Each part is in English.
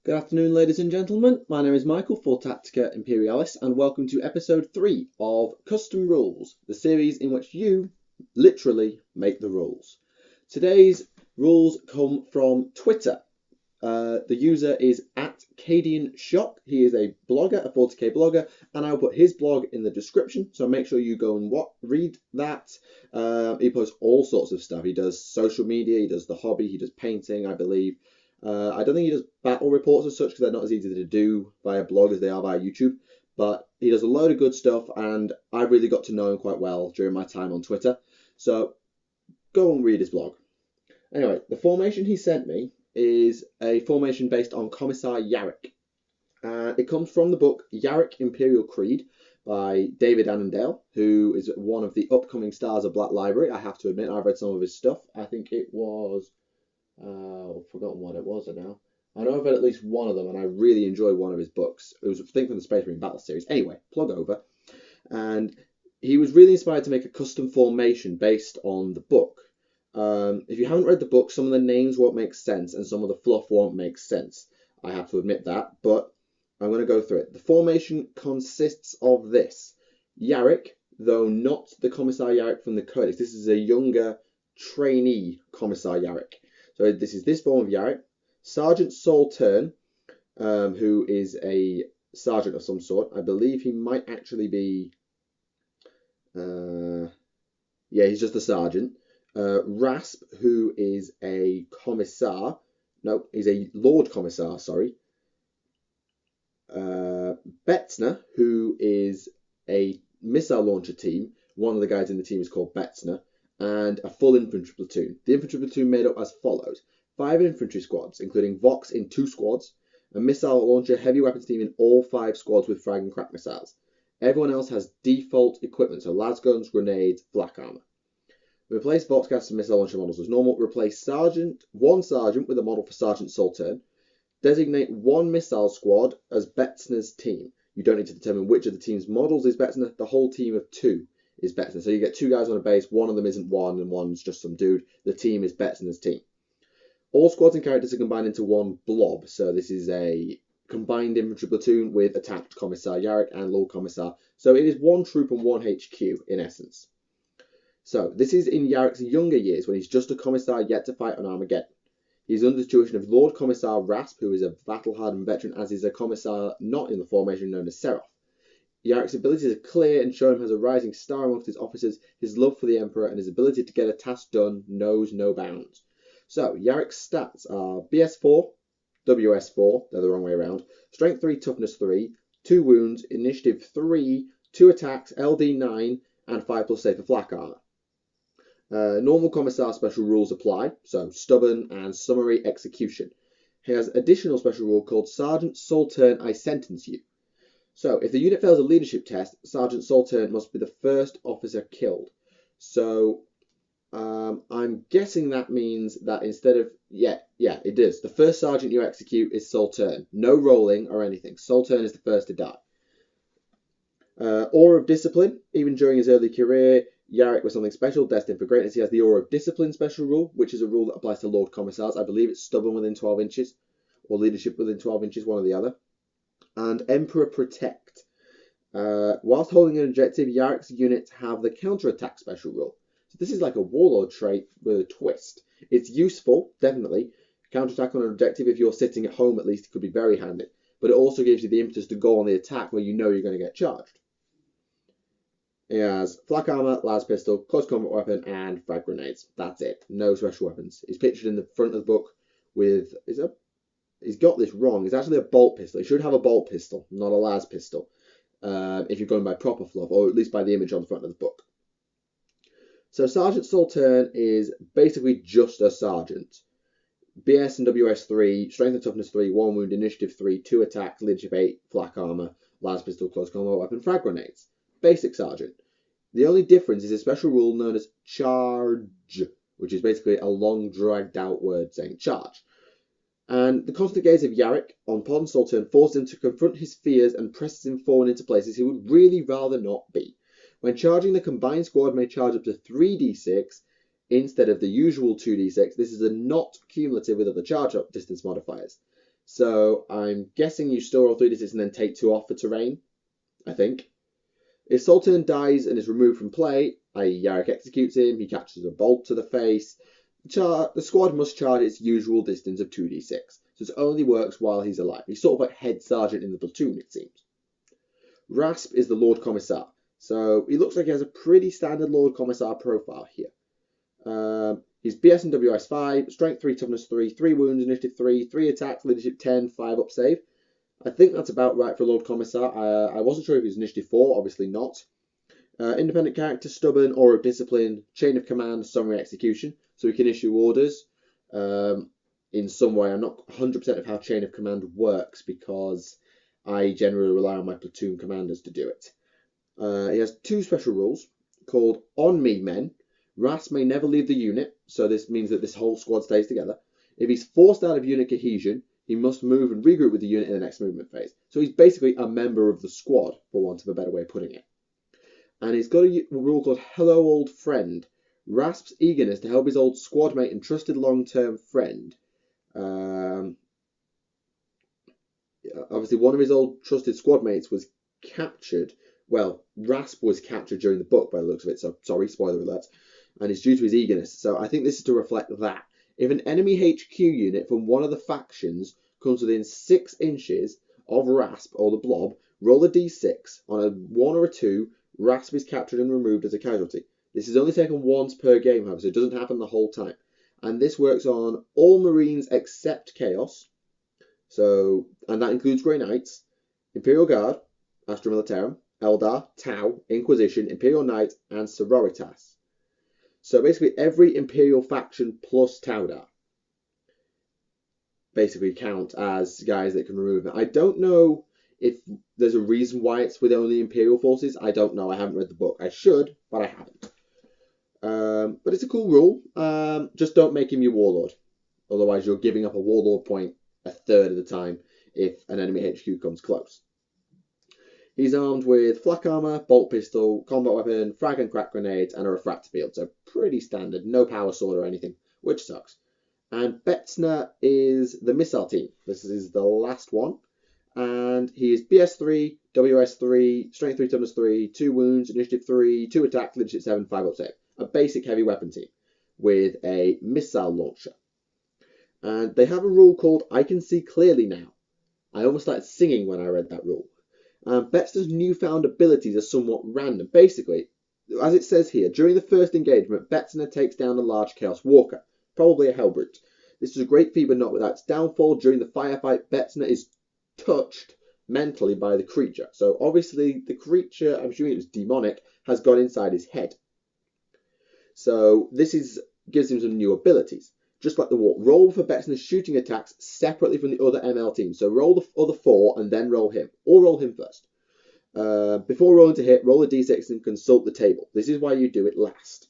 Good afternoon, ladies and gentlemen. My name is Michael for Tactica Imperialis, and welcome to episode 3 of Custom Rules, the series in which you literally make the rules. Today's rules come from Twitter. The user is at Cadian Shock. He is a blogger, a 40k blogger, and I'll put his blog in the description, so make sure you go and read that. He posts all sorts of stuff. He does social media, he does the hobby, he does painting, I believe. I don't think he does battle reports as such because they're not as easy to do via blog as they are via YouTube, but he does a load of good stuff, and I really got to know him quite well during my time on Twitter, so go and read his blog. Anyway, the formation he sent me is a formation based on Commissar Yarrick. It comes from the book Yarrick Imperial Creed by David Annandale, who is one of the upcoming stars of Black Library. I have to admit, I've read some of his stuff. I think it was... I've forgotten what it was now. I know I've read at least one of them, and I really enjoyed one of his books. It was, I think, from the Space Marine Battle series. Anyway, plug over. And he was really inspired to make a custom formation based on the book. If you haven't read the book, some of the names won't make sense, and some of the fluff won't make sense. I have to admit that, but I'm going to go through it. The formation consists of this. Yarrick, though not the Commissar Yarrick from the Codex. This is a younger trainee Commissar Yarrick. So this is this form of Yarrick. Sergeant Saul Tern, who is a sergeant of some sort. I believe he might actually be... yeah, he's just a sergeant. Rasp, who is a commissar. No, he's a Lord Commissar, sorry. Betzner, who is a missile launcher team. One of the guys in the team is called Betzner. And a full infantry platoon. The infantry platoon made up as follows: 5 infantry squads, including Vox in 2 squads, a missile launcher heavy weapons team in all 5 squads with frag and crack missiles. Everyone else has default equipment, so las guns, grenades, flak armor. Replace Vox cast and missile launcher models as normal. Replace one sergeant with a model for Sergeant Sultan. Designate 1 missile squad as Betzner's team. You don't need to determine which of the team's models is Betzner. The whole team of 2 is Betzner. So you get 2 guys on a base, one of them isn't one and one's just some dude. The team is Betzner's team. All squads and characters are combined into one blob. So this is a combined infantry platoon with attached Commissar Yarrick and Lord Commissar. So it is 1 troop and 1 HQ in essence. So this is in Yarrick's younger years when he's just a commissar yet to fight on Armageddon. He's under the tuition of Lord Commissar Rasp, who is a battle-hardened veteran, as is a commissar not in the formation known as Seraph. Yarrick's abilities are clear and show him as a rising star amongst his officers. His love for the Emperor and his ability to get a task done knows no bounds. So, Yarrick's stats are BS4, WS4, they're the wrong way around, Strength 3, Toughness 3, 2 wounds, Initiative 3, 2 attacks, LD 9, and 5+ save for flak armor. Normal Commissar special rules apply, so stubborn and summary execution. He has additional special rule called Sergeant Sultan I Sentence You. So, if the unit fails a leadership test, Sergeant Sultan must be the first officer killed. So, I'm guessing that means that instead of... Yeah, it does. The first sergeant you execute is Sultan. No rolling or anything. Sultan is the first to die. Aura of Discipline. Even during his early career, Yarrick was something special, destined for greatness. He has the Aura of Discipline special rule, which is a rule that applies to Lord Commissars. I believe it's stubborn within 12 inches, or leadership within 12 inches, one or the other. And Emperor Protect. Whilst holding an objective, Yarrick's units have the counterattack special rule. So this is like a warlord trait with a twist. It's useful, definitely. Counterattack on an objective, if you're sitting at home at least, it could be very handy. But it also gives you the impetus to go on the attack where you know you're going to get charged. He has flak armor, las pistol, close combat weapon, and frag grenades. That's it. No special weapons. He's pictured in the front of the book with... He's got this wrong. It's actually a bolt pistol. He should have a bolt pistol, not a las pistol, if you're going by proper fluff, or at least by the image on the front of the book. So Sergeant Sultan is basically just a sergeant. BS and WS 3, Strength and Toughness 3, 1 wound, Initiative 3, 2 attacks, Leadership 8, flak armor, las pistol, close combat weapon, frag grenades. Basic sergeant. The only difference is a special rule known as charge, which is basically a long dragged out word saying charge. And the constant gaze of Yarrick on Sultan forces him to confront his fears and presses him forward into places he would really rather not be. When charging, the combined squad may charge up to 3d6 instead of the usual 2d6. This is a not cumulative with other charge up distance modifiers. So I'm guessing you still roll 3d6 and then take 2 off for terrain, I think. If Sultan dies and is removed from play, i.e. Yarrick executes him, he catches a bolt to the face, the squad must charge its usual distance of 2d6. So it only works while he's alive. He's sort of like head sergeant in the platoon, it seems. Rasp is the Lord Commissar. So he looks like he has a pretty standard Lord Commissar profile here. He's BS and WS 5, Strength 3, Toughness 3, 3 Wounds, Initiative 3, 3 Attacks, Leadership 10, 5 Up Save. I think that's about right for Lord Commissar. I wasn't sure if he was Initiative 4, obviously not. Independent character, Stubborn, Aura of Discipline, Chain of Command, Summary Execution. So he can issue orders in some way. I'm not 100% of how Chain of Command works because I generally rely on my platoon commanders to do it. He has 2 special rules called On Me Men. Rasp may never leave the unit, so this means that this whole squad stays together. If he's forced out of unit cohesion, he must move and regroup with the unit in the next movement phase. So he's basically a member of the squad, for want of a better way of putting it. And he's got a rule called Hello Old Friend. Rasp's eagerness to help his old squad mate and trusted long-term friend. Obviously, one of his old trusted squad mates was captured. Well, Rasp was captured during the book by the looks of it, so sorry, spoiler alert. And it's due to his eagerness. So I think this is to reflect that. If an enemy HQ unit from one of the factions comes within 6 inches of Rasp or the Blob, roll a d6. On a 1 or a 2, Rasp is captured and removed as a casualty. This is only taken once per game, however, so it doesn't happen the whole time. And this works on all Marines except Chaos. So, and that includes Grey Knights, Imperial Guard, Astra Militarum, Eldar, Tau, Inquisition, Imperial Knight, and Sororitas. So basically every Imperial faction plus Taudar basically count as guys that can remove them. I don't know if there's a reason why it's with only Imperial forces. I don't know. I haven't read the book. I should, but I haven't. But it's a cool rule. Just don't make him your warlord. Otherwise, you're giving up a warlord point a third of the time if an enemy HQ comes close. He's armed with flak armor, bolt pistol, combat weapon, frag and crack grenades, and a refractor field. So pretty standard. No power sword or anything, which sucks. And Betzner is the missile team. This is the last one. And he is BS 3, WS 3, Strength 3, Toughness 3, 2 Wounds, Initiative 3, 2 Attacks, Leadership 7, 5 Up Save. A basic heavy weapon team with a missile launcher. And they have a rule called I Can See Clearly Now. I almost started singing when I read that rule. Betzner's newfound abilities are somewhat random. Basically, as it says here, during the first engagement, Betzner takes down a large Chaos Walker, probably a Hellbrute. This is a great feat, but not without its downfall. During the firefight, Betzner is touched mentally by the creature. So obviously, the creature, I'm assuming it was demonic, has gone inside his head. So this gives him some new abilities. Just like the war. Roll for Betzner's shooting attacks separately from the other ML team. So roll the other 4 and then roll him. Or roll him first. Before rolling to hit, roll a d6 and consult the table. This is why you do it last.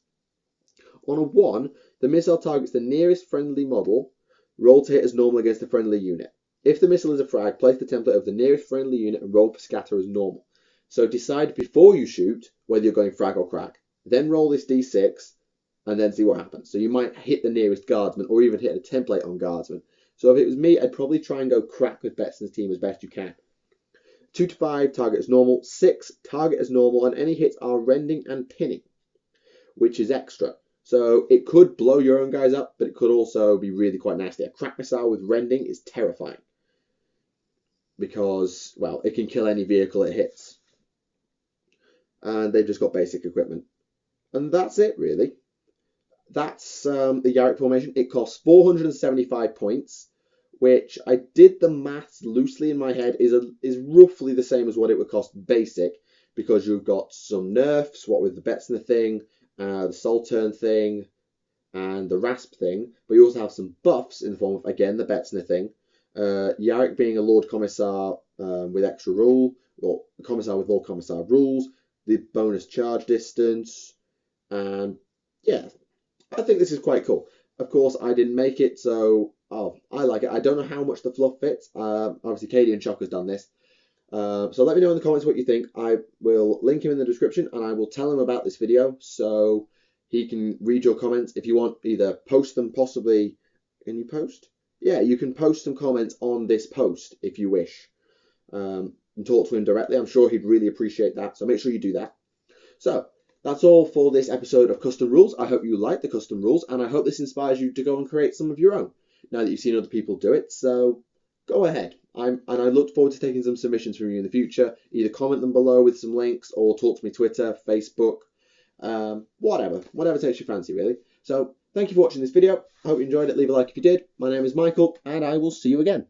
On a 1, the missile targets the nearest friendly model. Roll to hit as normal against the friendly unit. If the missile is a frag, place the template of the nearest friendly unit and roll for scatter as normal. So decide before you shoot whether you're going frag or crack. Then roll this d6. And then see what happens. So you might hit the nearest guardsman or even hit a template on guardsman. So if it was me, I'd probably try and go crack with Betzner's team as best you can. 2 to 5, target as normal. 6, target as normal. And any hits are rending and pinning, which is extra. So it could blow your own guys up, but it could also be really quite nasty. A crack missile with rending is terrifying. Because, well, it can kill any vehicle it hits. And they've just got basic equipment. And that's it, really. That's the Yarrick formation. It costs 475 points, which I did the maths loosely in my head is roughly the same as what it would cost basic, because you've got some nerfs, what with the Betzner thing, the Sultan thing, and the Rasp thing, but you also have some buffs in the form of, again, the Betzner thing. Yarrick being a Lord Commissar with extra rule, or Commissar with Lord Commissar rules, the bonus charge distance, and yeah. I think this is quite cool. Of course, I didn't make it, so I like it. I don't know how much the fluff fits. Obviously, Cadian Shock has done this. So let me know in the comments what you think. I will link him in the description, and I will tell him about this video so he can read your comments. If you want, either post them possibly. Can you post? yeah, you can post some comments on this post if you wish, and talk to him directly. I'm sure he'd really appreciate that, so make sure you do that. So that's all for this episode of Custom Rules. I hope you like the custom rules, and I hope this inspires you to go and create some of your own now that you've seen other people do it. So go ahead. And I look forward to taking some submissions from you in the future. Either comment them below with some links, or talk to me Twitter, Facebook, whatever takes your fancy, really. So thank you for watching this video. I hope you enjoyed it. Leave a like if you did. My name is Michael, and I will see you again.